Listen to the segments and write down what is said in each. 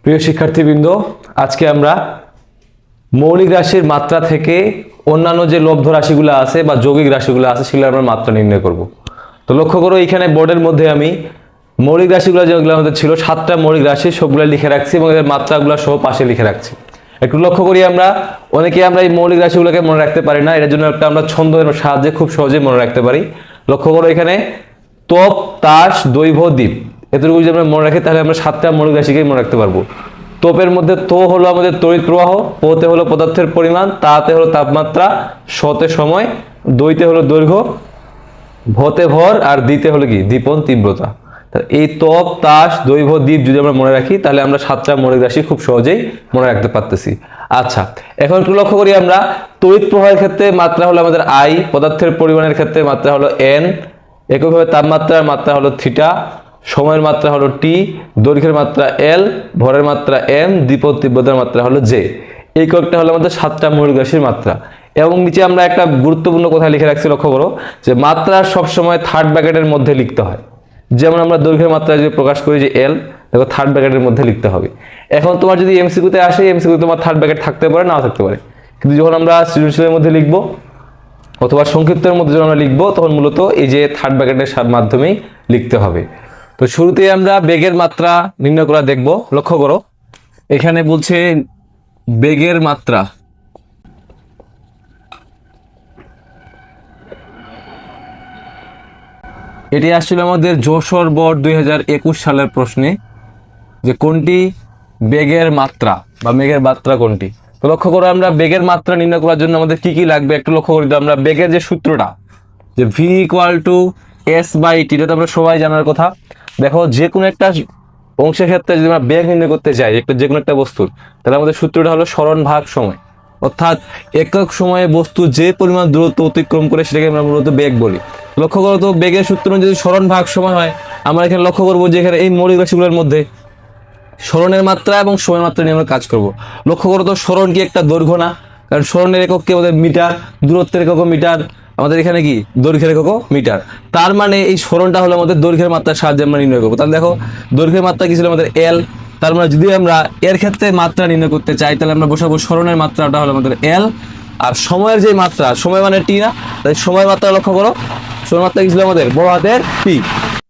প্রিয় শিক্ষার্থীবৃন্দ, আজকে আমরা মৌলিক রাশির মাত্রা থেকে অন্যান্য যে লব্ধ রাশিগুলো আছে বা যৌগিক রাশিগুলো আছে সেগুলো আমরা মাত্রা নির্ণয় করব। তো লক্ষ্য করো, এখানে বোর্ডের মধ্যে আমি মৌলিক রাশিগুলো যেগুলো আমাদের ছিল 7টা মৌলিক রাশি সবগুলো লিখে রাখছি এবং এদের মাত্রাগুলো সহ পাশে লিখে রাখছি। একটু লক্ষ্য করি, অনেকে এই মৌলিক রাশিগুলোকে মনে রাখতে পারি না, এর জন্য আমরা ছন্দের সাহায্যে খুব সহজে মনে রাখতে পারি। লক্ষ্য করো, এখানে তপ, তাস, দৈর্ঘ্য, দ্বীপ এতটুকু যদি আমরা মনে রাখি তাহলে আমরা 7টা মৌলিক রাশিকেই মনে রাখতে পারবো। তোপের মধ্যে তো হলো আমাদের তড়িৎ প্রবাহ, পোতে হলো পদার্থের পরিমাণ, তাতে হলো তাপমাত্রা, শতে সময়, দইতে হলো দৈর্ঘ্য, ভতে ভর, আর দিতে হলো কি দীপন তীব্রতা। এই তপ, তাস, দৈর্ঘ্য, দ্বীপ যদি আমরা মনে রাখি তাহলে আমরা 7টা মৌলিক রাশি খুব সহজেই মনে রাখতে পারতেছি। আচ্ছা, এখন একটু লক্ষ্য করি, আমরা তড়িৎ প্রবাহের ক্ষেত্রে মাত্রা হলো আমাদের আই, পদার্থের পরিমাণের ক্ষেত্রে মাত্রা হলো এন, একইভাবে তাপমাত্রার মাত্রা হলো থিটা, সময়ের মাত্রা হলো টি, দৈর্ঘ্যের মাত্রা এল, ভরের মাত্রা এম, দীপন তীব্রতার মাত্রা হলো জে। এই কয়েকটা হলো আমাদের 7টা মৌলিক রাশির মাত্রা। এবং নিচে আমরা একটা গুরুত্বপূর্ণ কথা লিখে রাখছি, লক্ষ্য করো যে মাত্রা সবসময় থার্ড ব্র্যাকেটের মধ্যে লিখতে হয়। যেমন আমরা দৈর্ঘ্যের মাত্রা যদি প্রকাশ করি যে এল, দেখো থার্ড ব্র্যাকেটের মধ্যে লিখতে হবে। এখন তোমার যদি এমসিকিউতে আসে, এমসিকিউ তোমার থার্ড ব্র্যাকেট থাকতে পারে, নাও থাকতে পারে, কিন্তু যখন আমরা সৃজনশীলের মধ্যে লিখবো অথবা সংক্ষিপ্তের মধ্যে যখন আমরা লিখবো তখন মূলত এই যে থার্ড ব্র্যাকেটের মাধ্যমেই লিখতে হবে। তো শুরুতে আমরা বেগের মাত্রা নির্ণয় করা দেখব। লক্ষ্য করো, এখানে বলছে বেগের মাত্রা। এটি আসলে আমাদের যশোর বোর্ড 2021 সালের প্রশ্নে, যে কোনটি বেগের মাত্রা বা বেগের মাত্রা কোনটি। তো লক্ষ্য করো, আমরা বেগের মাত্রা নির্ণয় করার জন্য আমাদের কি কি লাগবে একটু লক্ষ্য করি। তো আমরা বেগের যে সূত্রটা, যে V equal to S by T, এটা তো আমরা সবাই জানার কথা। দেখো, যে কোনো একটা অংশের ক্ষেত্রে যদি আমরা বেগ নির্ণয় করতে চাই যে কোনো একটা বস্তুর, তাহলে আমাদের সূত্রটা হলো সরণ ভাগ সময়, অর্থাৎ একক সময়ে বস্তু যে পরিমাণ দূরত্ব অতিক্রম করে সেটাকে আমরা মূলত বেগ বলি। লক্ষ্য করো তো, বেগের সূত্র যদি সরণ ভাগ সময় হয়, আমরা এখানে লক্ষ্য করবো যে এখানে এই মৌলিক রাশিগুলোর মধ্যে সরণের মাত্রা এবং সময়ের মাত্রা নিয়ে আমরা কাজ করব। লক্ষ্য করো তো, সরণ কি একটা দৈর্ঘ্য না? কারণ সরণের একক কি আমাদের মিটার, দূরত্বের একক মিটার, আমাদের এখানে কি দৈর্ঘ্যের একক মিটার। তার মানে এই সরণটা হলো আমাদের দৈর্ঘ্যের মাত্রার সাহায্যে আমরা নির্ণয় করবো। তাহলে দেখো, দৈর্ঘ্যের মাত্রা কি ছিল আমাদের এল, তার মানে যদি আমরা এর ক্ষেত্রে মাত্রা নির্ণয় করতে চাই তাহলে আমরা বসাবো সরণের মাত্রাটা হলো আমাদের এল, আর সময়ের যে মাত্রা, সময় মানে টি না, তাই সময়ের মাত্রা লক্ষ্য করো, সময়ের মাত্রা কি ছিল আমাদের বড় হাতের পি।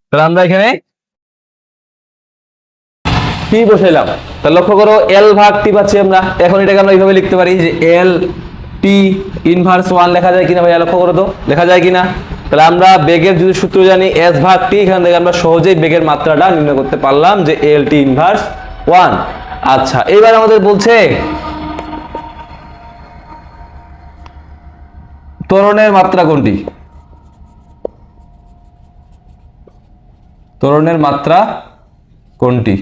তাহলে আমরা এখানে টি বসাইলাম। তাহলে লক্ষ্য করো, এল ভাগ টি পাচ্ছি আমরা। এখন এটাকে আমরা এইভাবে লিখতে পারি যে এল টি ইনভার্স 1 লেখা যায় কিনা ভাইয়া, লক্ষ্য করো তো লেখা যায় কিনা। তাহলে আমরা বেগের যদি সূত্র জানি এস ভাগ টি, এখান থেকে আমরা সহজেই বেগের মাত্রাটা নির্ণয় করতে পারলাম যে এল টি ইনভার্স 1। আচ্ছা, এবার আমাদের বলছে ত্বরণের মাত্রা কোনটি। ত্বরণের মাত্রা কোনটি?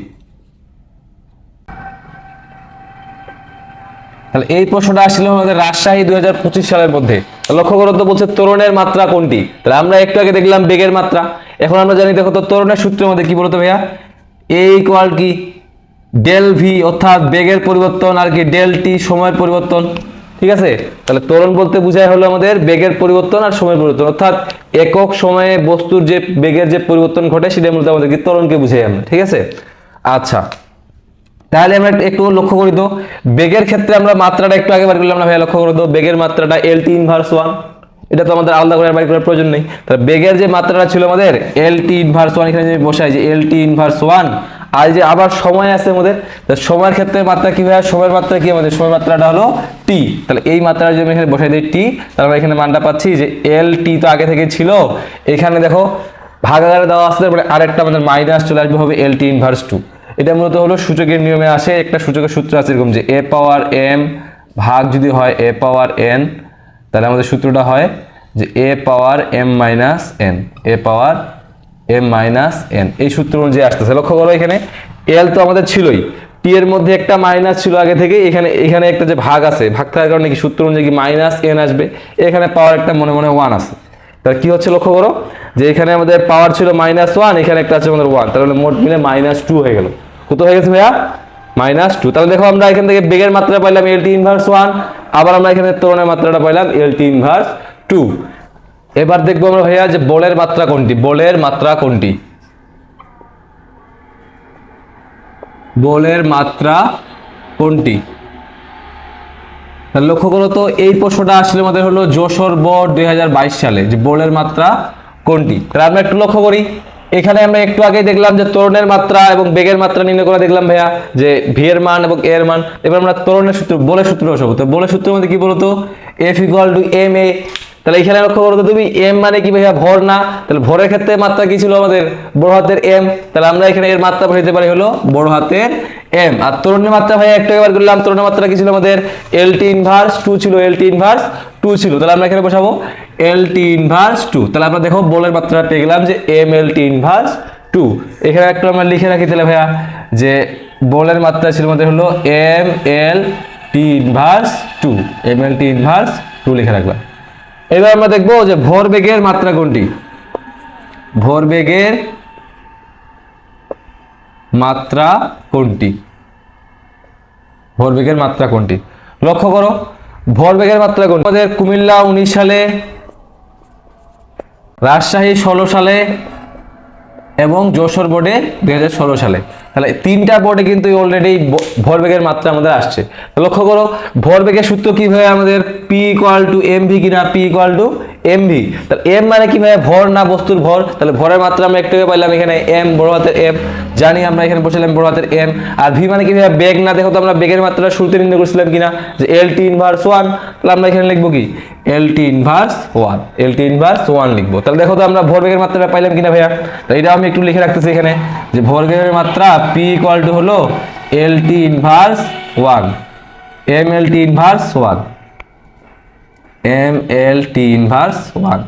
তাহলে এই প্রশ্নটা আসলে আমাদের রাজশাহী 2025 সালের মধ্যে। লক্ষ্য করো তো, বলছে ত্বরণের মাত্রা কোনটি। তাহলে আমরা একটু আগে দেখলাম বেগের মাত্রা, এখন আমরা জানি, দেখো তো ত্বরণের সূত্রের মধ্যে কি বলতো ভাইয়া, এ ইকুয়াল কি ডেল ভি, অর্থাৎ বেগের পরিবর্তন, আর কি ডেল টি সময়ের পরিবর্তন। ঠিক আছে, তাহলে ত্বরণ বলতে বোঝায় হলো আমাদের বেগের পরিবর্তন আর সময়ের পরিবর্তন, অর্থাৎ একক সময়ে বস্তুর যে বেগের যে পরিবর্তন ঘটে সেটা মূলত আমাদের কি ত্বরণকে বুঝাই আমরা। ঠিক আছে, আচ্ছা, তাহলে আমরা একটু লক্ষ্য করি তো, বেগের ক্ষেত্রে আমরা মাত্রাটা একটু আগে বার করলাম না ভাইয়া, লক্ষ্য করো তো, বেগের মাত্রাটা এল টি ইনভার্স 1, এটা তো আমাদের আলাদা করে বাইর করার প্রয়োজন নেই। তাহলে বেগের যে মাত্রাটা ছিল আমাদের এল টি ইনভার্স 1, এখানে যদি বসাই যে এল টি ইনভার্স 1, আর যে আবার সময় আছে আমাদের, সময়ের ক্ষেত্রে মাত্রা কি ভাইয়া, সময়ের মাত্রা কি আমাদের, সময়ের মাত্রাটা হলো টি। তাহলে এই মাত্রাটা যদি আমি এখানে বসাই দিই টি, তাহলে আমরা এখানে মানটা পাচ্ছি যে এল টি তো আগে থেকে ছিল, এখানে দেখো ভাগাকারে দেওয়া আসতে পারে, আরেকটা আমাদের মাইনাস চলে আসবে, হবে এল টি ইনভার্স 2। এটা মূলত হলো সূচকের নিয়মে আসে, একটা সূচকের সূত্র আছে এরকম যে এ পাওয়ার এম ভাগ যদি হয় এ পাওয়ার এন, তাহলে আমাদের সূত্রটা হয় যে এ পাওয়ার এম মাইনাস এন, এ পাওয়ার এম মাইনাস এন। এই সূত্র অনুযায়ী আসতেছে। লক্ষ্য করো, এখানে এল তো আমাদের ছিলই, টি এর মধ্যে একটা মাইনাস ছিল আগে থেকে, এখানে একটা যে ভাগ আছে, ভাগ থাকার কারণে কি সূত্র অনুযায়ী কি মাইনাস এন আসবে, এখানে পাওয়ার একটা মনে মনে 1 আছে। তাহলে কি হচ্ছে লক্ষ্য করো, যে এখানে আমাদের পাওয়ার ছিল -1, এখানে একটা আছে আমাদের 1, তাহলে মোট মিলে -2 হয়ে গেল। কত হয়ে গেছে ভাইয়া, -2। তাহলে দেখো, আমরা এখান থেকে বেগের মাত্রা পাইলাম এল টি ইনভার্স 1, আবার আমরা এখানে ত্বরণের মাত্রাটা পাইলাম এল টি ইনভার্স 2। এবার দেখবো আমরা ভাইয়া যে বলের মাত্রা কোনটি, বলের মাত্রা কোনটি। বলের মাত্রা কোনটি? তাহলে লক্ষ্য করো তো, এই প্রশ্নটা আসলে আমাদের হলো যশোর বোর্ড 2022 সালে, যে বলের মাত্রা কোনটি। তাহলে আমরা একটু লক্ষ্য করি, এখানে আমরা একটু আগেই দেখলাম যে ত্বরণের মাত্রা এবং বেগের মাত্রা নির্ণয় করে দেখলাম ভাইয়া, যে ভি এর মান এবং এর মান। এবার আমরা ত্বরণের সূত্র, বলের সূত্র বসাবো। তো বলের সূত্রের মধ্যে কি বলতো, F equal to M A. তাহলে এখানে লক্ষ্য করো তো তুমি, এম মানে কি ভাইয়া, ভর না? তাহলে ভরের ক্ষেত্রে মাত্রা কি ছিল আমাদের, বড় হাতের এম। তাহলে আমরা এখানে এর মাত্রা বসাইতে পারি হলো বড় হাতের এম। আর ত্বরণের মাত্রা ভাইয়া একটু বার করলাম, ত্বরণের মাত্রা কি ছিল আমাদের, এল টি ইনভার্স 2 ছিল, এল টি ইনভার্স 2 ছিল। তাহলে আমরা এখানে বসাবো এল টি ইনভার্স 2। তাহলে আমরা দেখো বলের মাত্রা পেয়ে গেলাম যে এম এল টি ইনভার্স 2। এখানে একটু আমরা লিখে রাখি তাহলে ভাইয়া, যে বলের মাত্রা ছিল আমাদের হলো M L T inverse 2, M L T inverse 2 লিখে রাখলাম। এবার আমরা দেখবো যে ভরবেগের মাত্রা কোনটি। ভরবেগের মাত্রা কোনটি? ভরবেগের মাত্রা কোনটি? লক্ষ্য করো, ভরবেগের মাত্রা কোনটি? আমাদের কুমিল্লা 19 সালে, রাজশাহী 16 সালে এবং যশোর বোর্ডে 2016 সালে। তাহলে তিনটা বোর্ডে কিন্তু অলরেডি ভরবেগের মাত্রা আমাদের আসছে। লক্ষ্য করো, ভরবেগের সূত্র কি ভাই আমাদের, P equal to M V কিনা, P equal to M V. তাহলে এম মানে কি ভাই, ভর না বস্তুর ভর। তাহলে ভরের মাত্রা আমরা একটু পাইলাম এখানে এম, বড় হাতের এম জানি আমরা, এখানে বসালাম বড় হাতের এম। আর ভি মানে কি ভাই, বেগ না? দেখো তো আমরা বেগের মাত্রা শুরুতে নির্ণয় করছিলাম কিনা, যে এল টি ইনভার্স 1। তাহলে আমরা এখানে লিখবো কি, এল টি ইনভার্স 1, এল টি ইনভার্স 1 লিখবো। তাহলে দেখো তো আমরা ভরবেগের মাত্রাটা পাইলাম কিনা ভাইয়া। তো এটা আমি একটু লিখে রাখতেছি এখানে, যে ভরবেগের মাত্রা পি ইকুয়াল টু হলো L T inverse 1, M L T inverse 1, M L T inverse 1।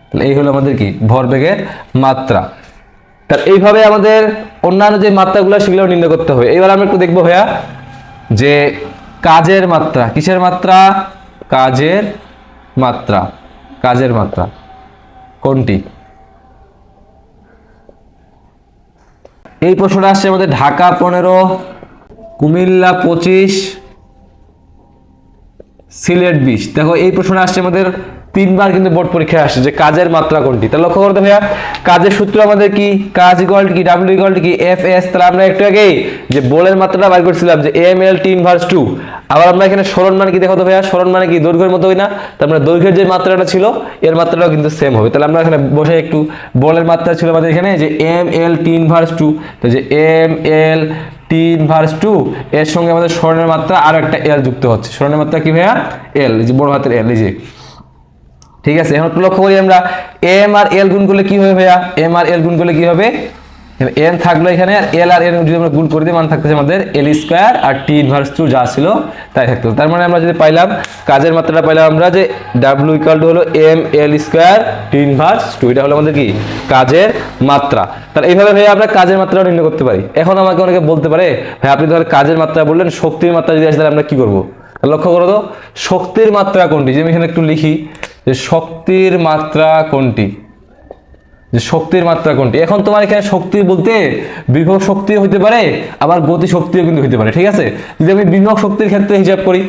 তাহলে এই হলো আমাদের কি, ভরবেগের মাত্রা। তাহলে এইভাবে আমাদের অন্যান্য যে মাত্রাগুলো সেগুলো নির্ণয় করতে হবে। এবার আমরা একটু দেখবো ভাইয়া, যে কাজের মাত্রা, কিসের মাত্রা, কাজের মাত্রা, কাজের মাত্রা কোনটি? এই প্রশ্নটা আসছে আমাদের ঢাকা 15, কুমিল্লা 25, সিলেট 20। দেখো এই প্রশ্নটা আসছে আমাদের তিনবার কিন্তু বোর্ড পরীক্ষায় আসছে, যে কাজের মাত্রা কোনটি। তাহলে লক্ষ্য করতে ভাইয়া, কাজের সূত্র আমাদের কি, কাজ ইকুয়াল কি, ডাব্লিউ ইকুয়াল কি, এফ এস। তাহলে আমরা একটু আগেই যে বলের মাত্রাটা বাইর করছিলাম, যে এম এল টি ইনভার্স 2। আবার আমরা এখানে সরণ মানে কি, দেখো তো ভাইয়া, সরণ মানে কি, দৈর্ঘ্যের মতোই না? তার মানে দৈর্ঘ্যের যে মাত্রাটা ছিল এর মাত্রাটাও কিন্তু সেম হবে। তাহলে আমরা এখানে বসে একটু, বলের মাত্রা ছিল আমাদের এখানে যে এম এল টি ইনভার্স 2। তো যে এম এল টি ইনভার্স 2 এর সঙ্গে আমাদের সরণের মাত্রা আর একটা এল যুক্ত হচ্ছে। সরণের মাত্রা কি ভাইয়া, এল, যে বড় হাতের এল, এই যে। ঠিক আছে, এখন লক্ষ্য করি আমরা, এম আর এল গুণ করলে কি হবে ভাইয়া, এম আর এল গুণ করলে কি হবে, এন থাকলো এখানে, আর এল আর এল যদি আমরা গুণ করে দিই, মানে থাকতেছে আমাদের এল স্কোয়ার আর টি ইনভার্স 2 যা ছিল তাই থাকতো। তার মানে আমরা যদি পাইলাম, কাজের মাত্রাটা পাইলাম আমরা, যে ডাব্লিউ ইকুয়াল টু হলো M L square T inverse 2। এটা হলো আমাদের কি, কাজের মাত্রা। তাহলে এইভাবে ভাই আমরা কাজের মাত্রা নির্ণয় করতে পারি। এখন আমাকে অনেকে বলতে পারে, ভাই আপনি ধর কাজের মাত্রা বললেন, শক্তির মাত্রা যদি আসে তাহলে আমরা কি করবো? লক্ষ্য করো তো, শক্তির মাত্রা কোনটি, যে আমি এখানে একটু লিখি, যে শক্তির মাত্রা কোনটি, যে শক্তির মাত্রা কোনটি। এখন তোমার এখানে শক্তি বলতে বিভব শক্তি হইতে পারে, আবার গতি শক্তিও কিন্তু হইতে পারে। ঠিক আছে, যদি আমি বিভব শক্তির ক্ষেত্রে হিসাব করি,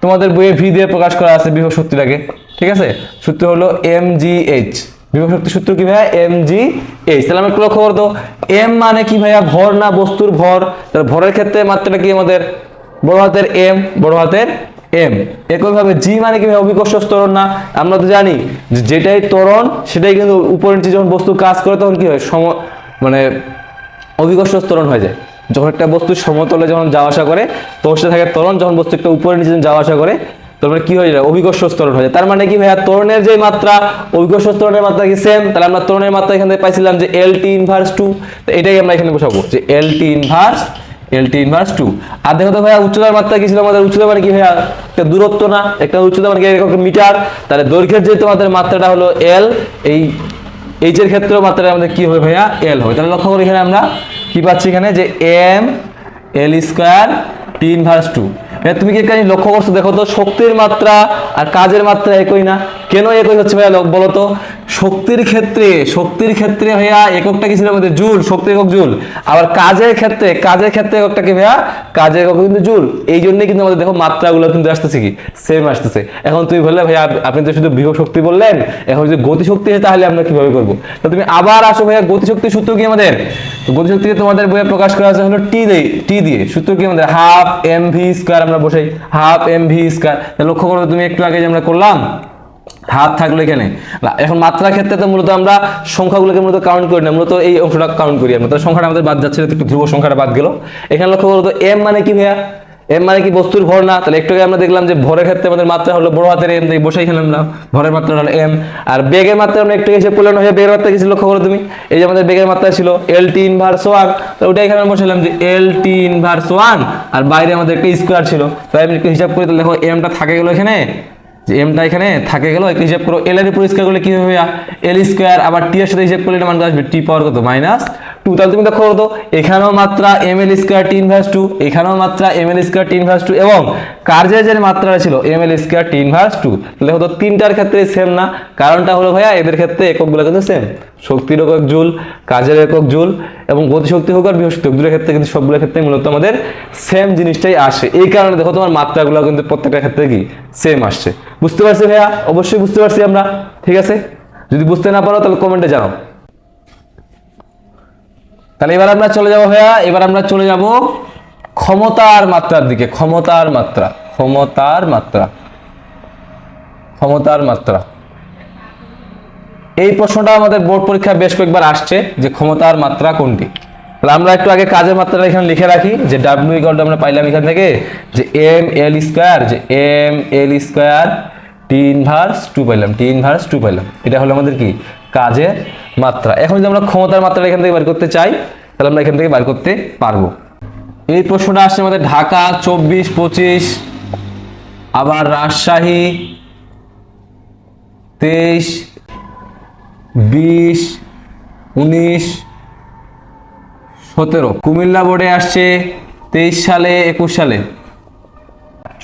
তোমাদের বইয়ে ভি দিয়ে প্রকাশ করা আছে বিভব শক্তিটাকে। ঠিক আছে, সূত্র হলো এম জি এইচ, বিভব শক্তির সূত্র কি ভাইয়া, এম জি এইচ। তাহলে আমি একটু লক্ষ্য করতো, এম মানে কি ভাইয়া, ভর না বস্তুর ভর। তাহলে ভরের ক্ষেত্রে মাত্রাটা কি আমাদের, বড় হাতের এম, বড় হাতের এম। একইভাবে জি মানে কি অভিকর্ষ ত্বরণ না? আমরা তো জানি যে যেটাই ত্বরণ সেটাই কিন্তু উপরের নিচে যখন বস্তু কাজ করে তখন কি হয়, মানে অভিকর্ষ ত্বরণ হয়ে যায়। যখন একটা বস্তু সমতলে যখন যাওয়া আসা করে তখন সেটা থাকে ত্বরণ, যখন বস্তু একটা উপরের নিচে যাওয়া আসা করে তখন কি হয়ে যায়, অভিকর্ষ ত্বরণ হয়ে যায়। তার মানে কি ভাইয়া, ত্বরণের যে মাত্রা, অভিকর্ষ ত্বরণের মাত্রা কি সেম। তাহলে আমরা ত্বরণের মাত্রা এখান থেকে পাইছিলাম যে এল টি ইনভার্স 2। তো এটাই আমরা এখানে বসাবো, যে এল টি ইনভার্স, এল টি ইনভার্স 2। আর দেখো তো ভাইয়া, উচ্চতার মাত্রা কি ছিল আমাদের, উচ্চতা মানে কি ভাইয়া, একটা দূরত্ব না, একটা উচ্চতা মানে কি এরকম মিটার। তাহলে দৈর্ঘ্যের যে তোমাদের মাত্রাটা হলো এল, এই এইচের ক্ষেত্রেও মাত্রাটা আমাদের কি হবে ভাইয়া, এল হবে। তাহলে লক্ষ্য করি এখানে আমরা কি পাচ্ছি এখানে, যে M L square T inverse 2। তুমি কি এখানে লক্ষ্য করছো, দেখো তো শক্তির মাত্রা আর কাজের মাত্রা একই না? কেন একই হচ্ছে ভাইয়া বলো তো? শক্তির ক্ষেত্রে ভাইয়া এককটা কি ছিল আমাদের জুল, শক্তি একক জুল। আবার কাজের ক্ষেত্রে এককটা কি ভাইয়া, কাজের একক কিন্তু জুল। এই জন্যই কিন্তু আমাদের দেখো মাত্রাগুলো কিন্তু আসতেছে কি সেম আসতেছে। এখন তুমি বললে ভাইয়া আপনি তো শুধু বিভব শক্তি বললেন, এখন যদি গতি শক্তি হয় তাহলে আমরা কিভাবে করবো? তো তুমি আবার আসো ভাইয়া, গতি শক্তির সূত্র কি আমাদের? গতি শক্তিকে তোমাদের বইয়ে প্রকাশ করা আছে হলো টি দিয়ে। সূত্র কি আমাদের? Half M V square. আমরা বসাই হাফ এম ভি স্কয়ার। লক্ষ্য করো তুমি একটু আগে যে আমরা করলাম, হাত থাকলো এখানে। এখন মাত্রার ক্ষেত্রে তো মূলত আমরা সংখ্যাগুলোকে মূলত কাউন্ট করি না, মূলত এই অংশটা কাউন্ট করি আমরা। তো সংখ্যাটা আমাদের বাদ যাচ্ছে, একটু ধ্রুব সংখ্যাটা বাদ গেল। এখানে লক্ষ্য করো তো এম মানে কি ভাইয়া? এম মানে কি বস্তুর ভর না? তাহলে একটু আগে আমরা দেখলাম যে ভরের ক্ষেত্রে আমাদের মাত্রা হলো বড় হাতের এম, তাই বসাই খেলাম না, ভরের মাত্রা হলো এম। আর বেগের মাত্রা আমরা একটু হিসেব করলাম, বেগের মাত্রা কি ছিল লক্ষ্য করো তুমি, এই যে আমাদের বেগের মাত্রা ছিল এল টি ইনভার্স ওয়ান। তো ওটা এখানে বসালাম যে এল টি ইনভার্স ওয়ান, আর বাইরে আমাদের একটা স্কোয়ার ছিল। তাই আমি একটু হিসাব করি, তাহলে দেখো এমটা থাকে গেল এখানে, যে এমটা এখানে থাকে গেল। একটু হিসাব করো, এল এর উপর স্কয়ার করলে কি হবে? এল স্কয়ার। আবার টি এর সাথে হিসাব করলে এটা মান আসবে টি পাওয়ার কত? -2। তাহলে তুমি দেখো তো এখানেও মাত্রা M L square T inverse 2, এখানেও মাত্রা M L square T inverse 2, এবং কার্যের যে মাত্রাটা ছিল M L square T inverse 2। তাহলে দেখো তো তিনটার ক্ষেত্রে সেম না? কারণটা হলো ভাইয়া এদের ক্ষেত্রে এককগুলো কিন্তু সেম। শক্তির একক জুল, কাজের একক জুল, এবং গতিশক্তি হোক আর বিভব শক্তি হোক, দুটোর ক্ষেত্রে কিন্তু সবগুলোর ক্ষেত্রে মূলত আমাদের সেম জিনিসটাই আসে। এই কারণে দেখো তোমার মাত্রাগুলো কিন্তু প্রত্যেকটা ক্ষেত্রে কি সেম আসছে। বুঝতে পারছি ভাইয়া? অবশ্যই বুঝতে পারছি আমরা, ঠিক আছে? যদি বুঝতে না পারো তাহলে কমেন্টে জানাও। তাহলে এবার আমরা চলে যাবো ভাইয়া, এবার আমরা চলে যাব ক্ষমতার মাত্রার দিকে। ক্ষমতার মাত্রা এই প্রশ্নটা আমাদের বোর্ড পরীক্ষায় বেশ কয়েকবার আসছে যে ক্ষমতার মাত্রা কোনটি। তাহলে আমরা একটু আগে কাজের মাত্রাটা এখানে লিখে রাখি, যে ডাব্লিউ ইকুয়াল টু আমরা পাইলাম এখান থেকে যে M L square T inverse 2 পাইলাম, এটা হলো আমাদের কি কাজের মাত্রা। এখন যদি আমরা ক্ষমতার মাত্রাটা এখান থেকে বের করতে চাই, তাহলে আমরা এখান থেকে বের করতে পারবো। এই প্রশ্নটা আসছে আমাদের ঢাকা 24-25, আবার রাজশাহী 23, 20, 19, 17, কুমিল্লা বোর্ডে আসছে 23 সালে, 21 সালে,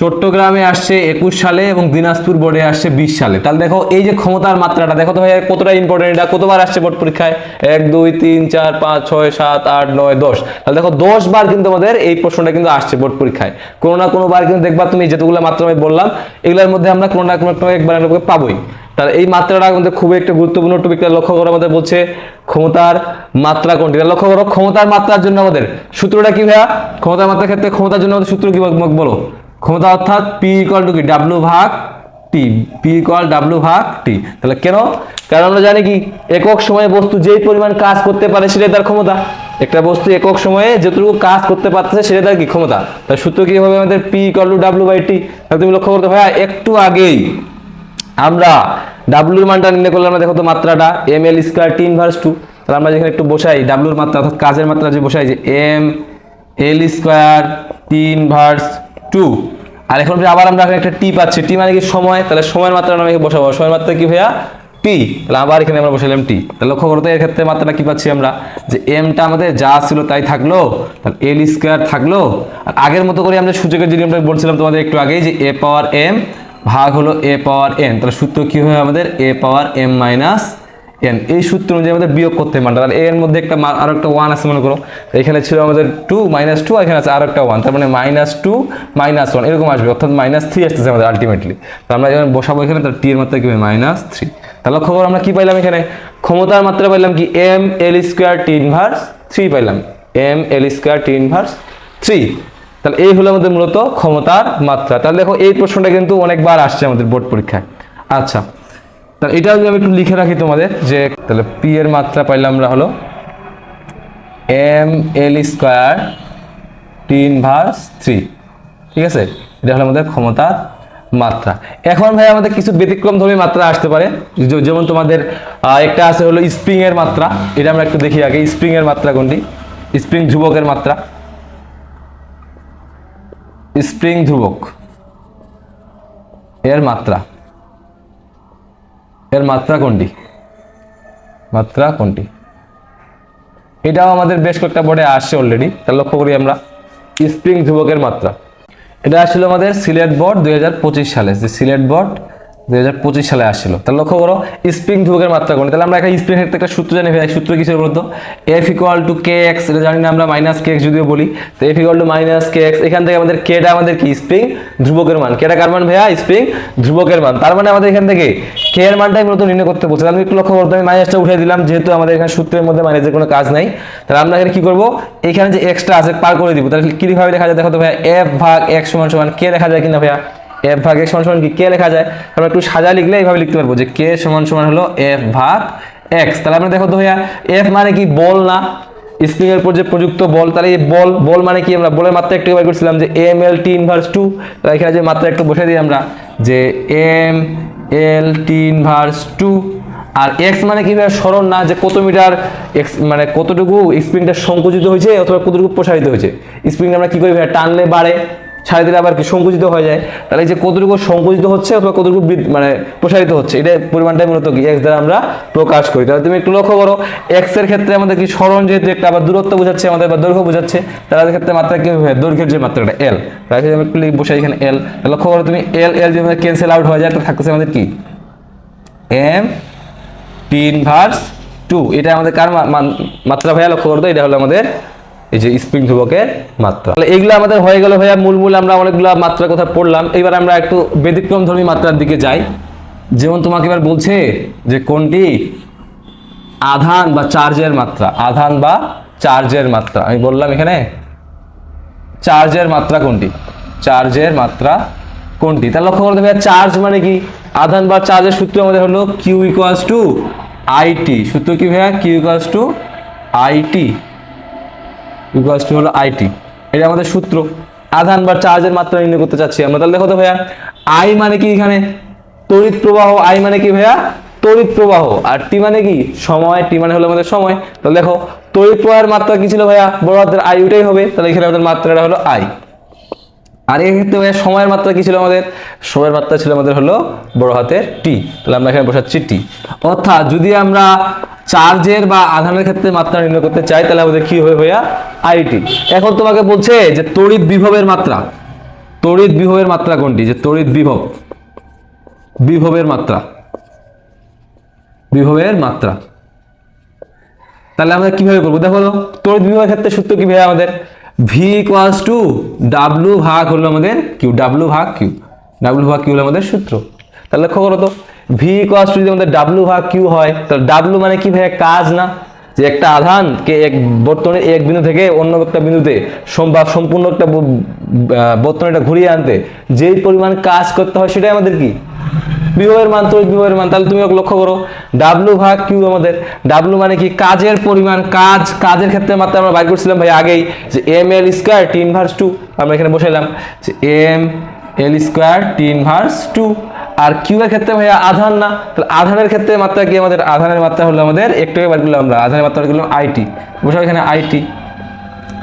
চট্টগ্রামে আসছে 21 সালে, এবং দিনাজপুর বোর্ডে আসছে 20 সালে। তাহলে দেখো এই যে ক্ষমতার মাত্রাটা দেখো তো ভাই কতটা ইম্পর্টেন্ট, এটা কতবার আসছে বোর্ড পরীক্ষায়? 1 2 3 4 5 6 7 8 9 10। তাহলে দেখো 10 বার কিন্তু আমাদের এই প্রশ্নটা কিন্তু আসছে বোর্ড পরীক্ষায়। কোনো না কোনো বার কিন্তু দেখবা তুমি যেগুলো মাত্রা আমি বললাম এগুলোর মধ্যে আমরা কোনো না কোনো একটা একবার আমরা পাবোই। তাহলে এই মাত্রাটা আমাদের খুবই একটা গুরুত্বপূর্ণ টপিকটা লক্ষ্য করো। আমাদের বলছে ক্ষমতার মাত্রা কোনটি। লক্ষ্য করো ক্ষমতার মাত্রার জন্য আমাদের সূত্রটা কি ভাইয়া? ক্ষমতার মাত্রার ক্ষেত্রে ক্ষমতার জন্য আমাদের সূত্র কি বলো? ক্ষমতা অর্থাৎ পি ইকুয়াল টু কি ডাব্লিউ ভাগ টি, পি ইকুয়াল ডাব্লিউ ভাগ টি। তাহলে কেন? কারণ আমরা জানি কি একক সময়ে বস্তু যেই পরিমাণ কাজ করতে পারে সেটাই তার ক্ষমতা। একটা বস্তু একক সময়ে যতটুকু কাজ করতে পারতেছে সেটাই তার কি ক্ষমতা। তার সূত্র কি হবে আমাদের? P equal to W by T. তাহলে তুমি লক্ষ্য করতে ভাইয়া একটু আগেই আমরা ডাব্লিউর মানটা নির্ণয় করলাম, দেখো তো মাত্রাটা M L square T inverse 2। তাহলে আমরা যেখানে একটু বসাই ডাব্লিউর মাত্রা অর্থাৎ কাজের মাত্রা যে বসাই যে M L square T inverse 2। আর এখন আবার আমরা একটা টি পাচ্ছি, টি মানে কি সময়। তাহলে সময়ের মাত্রা আমরা বসাবো, সময়ের মাত্রা কি ভাইয়া? টি। তাহলে আবার এখানে আমরা বসালাম টি। তাহলে লক্ষ্য করো তো এর ক্ষেত্রে মাত্রাটা কি পাচ্ছি আমরা? যে এমটা আমাদের যা ছিল তাই থাকলো, তাহলে এল স্কয়ার থাকলো। আর আগের মতো করে আমরা সূচকের যে নিয়মটা বলছিলাম তোমাদের একটু আগেই যে এ পাওয়ার এম ভাগ হলো এ পাওয়ার এন। তাহলে সূত্র কি হবে আমাদের? এ পাওয়ার এম মাইনাস এন। এই সূত্র অনুযায়ী আমাদের বিয়োগ করতে হবে মানটা। তাহলে এর মধ্যে একটা আরো একটা 1 আছে মনে করো, এখানে ছিল আমাদের 2 -2, এখানে আছে আরো একটা 1, তার মানে -2 -1 এরকম আসবে, অর্থাৎ -3 আসতেছে আমাদের আলটিমেটলি। তো আমরা যখন বসাবো এখানে তাহলে টি এর মাত্রা কি হবে? -3। তাহলে লক্ষ্য করো আমরা কি পাইলাম এখানে? ক্ষমতার মাত্রা পাইলাম কি M L square T inverse 3 পাইলাম, M L square T inverse 3। তাহলে এই হলো আমাদের মূলত ক্ষমতার মাত্রা। তাহলে দেখো এই প্রশ্নটা কিন্তু অনেকবার আসছে আমাদের বোর্ড পরীক্ষায়। আচ্ছা, তাহলে এটা যদি আমি একটু লিখে রাখি তোমাদের, যে তাহলে পি এর মাত্রা পাইলাম আমরা হলো M L square T inverse 3, ঠিক আছে? এটা হলো আমাদের ক্ষমতার মাত্রা। এখন ভাই আমাদের কিছু ব্যতিক্রমধর্মী মাত্রা আসতে পারে, যেমন তোমাদের একটা আছে হলো স্প্রিং এর মাত্রা। এটা আমরা একটু দেখি আগে, স্প্রিং এর মাত্রা কোনটি? স্প্রিং ধ্রুবকের মাত্রা, স্প্রিং ধ্রুবক এর মাত্রা, এর মাত্রা কোনটি? এটাও আমাদের বেশ কয়েকটা বোর্ডে আসছে অলরেডি। তাহলে লক্ষ্য করি আমরা স্প্রিং ধ্রুবকের মাত্রা। এটা আসলে আমাদের সিলেট বোর্ড 2025 সালে, যে সিলেট বোর্ড 2025 সালে আসছিল। তাহলে লক্ষ্য করো স্প্রিং ধ্রুবকের মাত্রা কোনটি। তাহলে আমরা একটা স্প্রিং এর একটা সূত্র জানি ভাই, সূত্র কিসের বলতো, F = kx, এটা জানি না আমরা -kx যদিও বলি, তো F = kx। এখান থেকে আমাদের kটা আমাদের কি স্প্রিং ধ্রুবকের মান, kটা কার মান ভাইয়া, স্প্রিং ধ্রুবকের মান। তার মানে আমাদের এখান থেকে k এর মানটাই মূলত নির্ণয় করতে বলছে। আমি একটু লক্ষ্য করতে, আমি মাইনাসটা উঠিয়ে দিলাম, যেহেতু আমাদের এখানে সূত্রের মধ্যে মাইনাসের কোনো কাজ নাই। তাহলে আমরা এখানে কি করব, এখানে যে এক্সট্রা আছে পার করে দিব। তাহলে কিভাবে লেখা যায় দেখো তো ভাইয়া, f/x = k লেখা যায় কিনা ভাইয়া, f/x = কি k লেখা যায়। আমরা একটু সাজা লিখলে এইভাবে লিখতে পারবো যে k = হলো f/x। তাহলে আমরা দেখো তো ভাইয়া, f মানে কি বল না, স্প্রিং এর উপর যে প্রযুক্ত বল, তাহলে এই বল মানে কি, আমরা বলের মাত্রা একটু বের করছিলাম যে mL/2। তাহলে এখানে যে মাত্রা একটু বসিয়ে দিই আমরা যে mL/2। আর x মানে কি ভাইয়া, সরণ না, যে কত মিটার x মানে কতটুকু স্প্রিংটা সংকুচিত হয়েছে অথবা কতটুকু প্রসারিত হয়েছে। স্প্রিং আমরা কি করি ভাইয়া, টানলে বাড়ে, ছাড়ে দিলে আবার কি সংকুচিত হয়ে যায়। তাহলে এই যে কতটুকু সংকুচিত হচ্ছে অথবা কতটুকু মানে প্রসারিত হচ্ছে, এটা পরিমাণটাই মূলত কি x দ্বারা আমরা প্রকাশ করি। তাহলে তুমি একটু লক্ষ্য করো, x এর ক্ষেত্রে আমাদের কি সরণ যেহেতু একটা, আবার দূরত্ব বোঝাচ্ছে আমাদের বা দৈর্ঘ্য বোঝাচ্ছে, তাহলে ক্ষেত্রে মাত্রা কি হবে, দৈর্ঘ্যের যে মাত্রাটা l, তাহলে আমি একটু বসাই এখানে l। লক্ষ্য করো তুমি, l যদি আমাদের ক্যান্সেল আউট হয়ে যায়, তাহলে থাকতেছে আমাদের কি m/2। এটা আমাদের কার মাত্রা ভাইয়া, লক্ষ্য করো তো, এটা হলো আমাদের এই যে স্প্রিং ধ্রুবকের মাত্রা। তাহলে এইগুলো আমাদের হয়ে গেল ভাইয়া, মূল আমরা অনেকগুলো মাত্রার কথা পড়লাম। এবার আমরা একটু ব্যতিক্রমধর্মী মাত্রার দিকে যাই। যেমন তোমাকে এবার বলছে যে কোনটি আধান বা চার্জের মাত্রা, আধান বা চার্জের মাত্রা। আমি বললাম এখানে চার্জের মাত্রা কোনটি, চার্জের মাত্রা কোনটি। তাহলে লক্ষ্য করতে ভাইয়া, চার্জ মানে কি, আধান বা চার্জের সূত্র আমাদের হলো Q = IT। সূত্র কি ভাইয়া, Q = IT, হলো IT, এটা আমাদের সূত্র। আধান বা চার্জের মাত্রা নির্ণয় করতে চাচ্ছি আমরা। তাহলে দেখো তো ভাইয়া, I মানে কি, এখানে তড়িৎ প্রবাহ, I মানে কি ভাইয়া, তড়িৎ প্রবাহ। আর T মানে কি, সময়, T মানে হলো আমাদের সময়। তাহলে দেখো তড়িৎ প্রবাহের মাত্রা কি ছিল ভাইয়া, বড় হাতের I, ওটাই হবে। তাহলে এখানে আমাদের মাত্রাটা হলো I। আর এই ক্ষেত্রে ভাইয়া সময়ের মাত্রা কি ছিল আমাদের, সময়ের মাত্রা ছিল আমাদের হলো বড় হাতের T। তাহলে আমরা এখানে বসাচ্ছি T। অর্থাৎ যদি আমরা চার্জের বা আধানের ক্ষেত্রে মাত্রা নির্ণয় করতে চাই, তাহলে আমাদের কি হবে ভাইয়া, IT। এখন তোমাকে বলছে যে তড়িৎ বিভবের মাত্রা, তড়িৎ বিভবের মাত্রা কোনটি, যে তড়িৎ বিভবের মাত্রা, বিভবের মাত্রা। তাহলে আমরা কিভাবে করবো দেখো তো, তড়িৎ বিভবের ক্ষেত্রে সূত্র কি ভাইয়া আমাদের, V = W ভাগ হলো আমাদের Q, W ভাগ Q, W ভাগ Q হলো আমাদের সূত্র। তাহলে লক্ষ্য করো তো, V = যদি আমাদের W ভাগ Q হয়, তাহলে W মানে কি ভাইয়া, কাজ না, যে একটা আধানকে এক বর্তনের এক বিন্দু থেকে অন্য একটা বিন্দুতে সম্পূর্ণ একটা বর্তনীটা ঘুরিয়ে আনতে যেই পরিমাণ কাজ করতে হয়, সেটাই আমাদের কি বিভবের মান, তড়িৎ বিভবের মান। তাহলে তুমি লক্ষ্য করো, W ভাগ Q আমাদের, W মানে কি কাজের পরিমাণ, কাজের ক্ষেত্রে মাত্রা আমরা বাইর করছিলাম ভাই আগেই, যে mL² T−2। আমরা এখানে বসাইলাম যে mL² T−2। আর Q এর ক্ষেত্রে ভাইয়া আধান না, তাহলে আধানের ক্ষেত্রে মাত্রা কি আমাদের, আধানের মাত্রা হলো আমাদের একটু বাইর করলাম আমরা, আধানের মাত্রা করলাম IT, বসাও এখানে IT।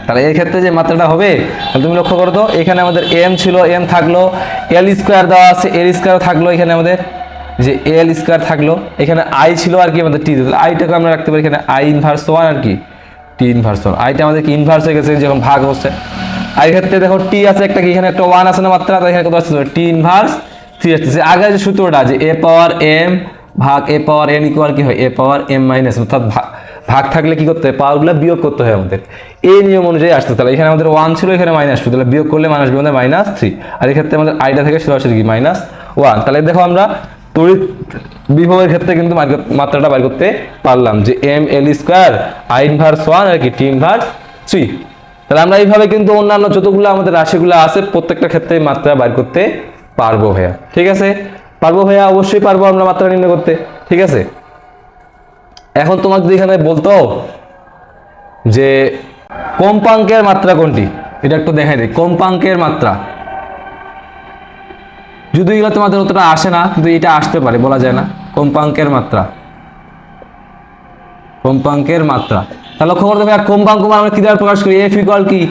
তাহলে এই ক্ষেত্রে যে মাত্রাটা হবে, তাহলে তুমি লক্ষ্য করো তো, এখানে আমাদের m ছিল, m থাকলো, L² দেওয়া আছে, L² থাকলো, এখানে আমাদের যে L² থাকলো, এখানে I ছিল আর কি আমাদের T। তাহলে আইটাকে আমরা রাখতে পারি এখানে I−1 আর কি T−1। আইটা আমাদের কি ইনভার্স হয়ে গেছে যখন ভাগ হচ্ছে। আই ক্ষেত্রে দেখো T আছে একটা, কি এখানে একটা 1 আছে না মাত্রা, তাই এখানে কত আসছে, T−3 আসছে। আগে যে সূত্রটা যে a⁻m ভাগ a⁻n = কি হয়, a⁻m-, অর্থাৎ ভাগ থাকলে কি করতে হয়, পাওয়ারগুলো বিয়োগ করতে হয় আমাদের, এই নিয়ম অনুযায়ী আসতে। তাহলে এখানে আমাদের 1 ছিল, এখানে -2, তাহলে বিয়োগ করলে মান আসবে আমাদের -3। আর এই ক্ষেত্রে আমাদের আইটা থেকে সরাসরি কি -1। তাহলে দেখো আমরা তড়িৎ বিভবের ক্ষেত্রে কিন্তু মাত্রাটা বাইর করতে পারলাম, যে mL² I−1 আর কি T−3। তাহলে আমরা এইভাবে কিন্তু অন্যান্য যতগুলো আমাদের রাশিগুলো আছে প্রত্যেকটা ক্ষেত্রে মাত্রা বাইর করতে পারবো ভাইয়া। ঠিক আছে, পারবো ভাইয়া, অবশ্যই পারবো আমরা মাত্রা নির্ণয় করতে। ঠিক আছে, এখন তোমাকে যদি এখানে বলতো যে কম্পাঙ্কের মাত্রা কোনটি, এটা একটু দেখাই দিই। কম্পাঙ্কের মাত্রা, যদি এগুলো তোমাদের অতটা আসে না, কিন্তু এটা আসতে পারে, বলা যায় না। কম্পাঙ্কের মাত্রা, কম্পাঙ্কের মাত্রা। তাহলে লক্ষ্য করতে হবে, কম্পাঙ্ক আমরা কি দ্বারা প্রকাশ করি, F = কি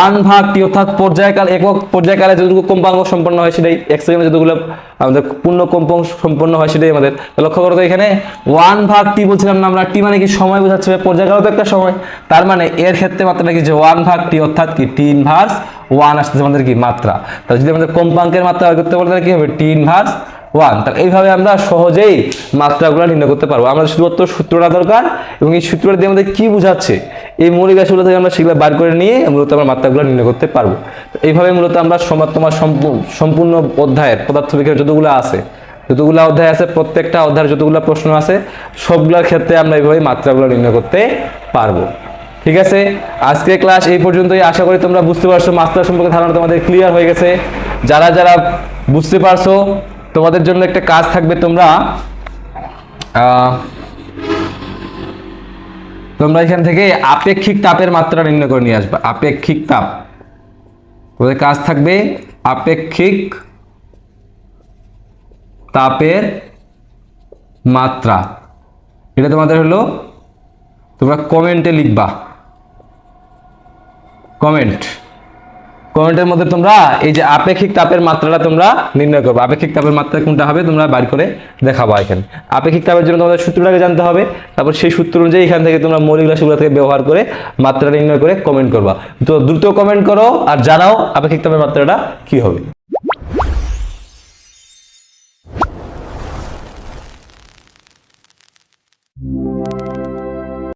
1/T, অর্থাৎ পর্যায়কাল, একক পর্যায়কালে যতটুকু কম্পাঙ্ক সম্পন্ন হয় সেটাই, এক সেকেন্ডে যতগুলো আমাদের পূর্ণ কম্পাঙ্ক সম্পন্ন হয় সেটাই আমাদের। লক্ষ্য করো তো, এখানে 1/T বলছিলাম না আমরা, T মানে কি সময় বোঝাচ্ছে, পর্যায়কাল তো একটা সময়। তার মানে এর ক্ষেত্রে মাত্রাটা কি, যে 1/T, অর্থাৎ কি T−1 আসতেছে আমাদের কি মাত্রা। তাহলে যদি আমাদের কম্পাঙ্কের মাত্রা বের করতে বলে, তাহলে কি হবে, T−1 1। তাহলে এইভাবে আমরা সহজেই মাত্রাগুলো নির্ণয় করতে পারবো। আমরা শুধুমাত্র সূত্রটা দরকার এবং এই সূত্রটা দিয়ে আমাদের কি বোঝাচ্ছে এই মৌলিক রাশিগুলো থেকে আমরা সেগুলো বার করে নিয়ে মূলত আমরা মাত্রাগুলো নির্ণয় করতে পারবো। এইভাবে মূলত আমরা তোমার সম্পূর্ণ অধ্যায়ের পদার্থবিজ্ঞানের যতগুলো অধ্যায় আছে প্রত্যেকটা অধ্যায়ের যতগুলো প্রশ্ন আছে সবগুলোর ক্ষেত্রে আমরা এইভাবে মাত্রাগুলো নির্ণয় করতে পারবো। ঠিক আছে, আজকে ক্লাস এই পর্যন্তই। আশা করি তোমরা বুঝতে পারছো, মাত্রা সম্পর্কে ধারণা তোমাদের ক্লিয়ার হয়ে গেছে। যারা যারা বুঝতে পারছো তোমাদের জন্য একটা কাজ থাকবে, তোমরা এখান থেকে আপেক্ষিক তাপের মাত্রা নির্ণয় করে নিয়ে আসবে। আপেক্ষিক তাপ, তোমাদের কাজ থাকবে আপেক্ষিক তাপের মাত্রা। এটা তোমাদের হলো, তোমরা কমেন্টে লিখবা, কমেন্টের মধ্যে তোমরা এই যে আপেক্ষিক তাপের মাত্রাটা তোমরা নির্ণয় করবে। আপেক্ষিক তাপের মাত্রা কোনটা হবে তোমরা বার করে দেখাবা। এখানে আপেক্ষিক তাপের জন্য তোমাদের সূত্রটাকে জানতে হবে, তারপর সেই সূত্র অনুযায়ী এখান থেকে তোমরা মৌলিক রাশিগুলো থেকে ব্যবহার করে মাত্রা নির্ণয় করে কমেন্ট করবা। তো দ্রুত কমেন্ট করো আর জানাও আপেক্ষিক তাপের মাত্রাটা কি হবে।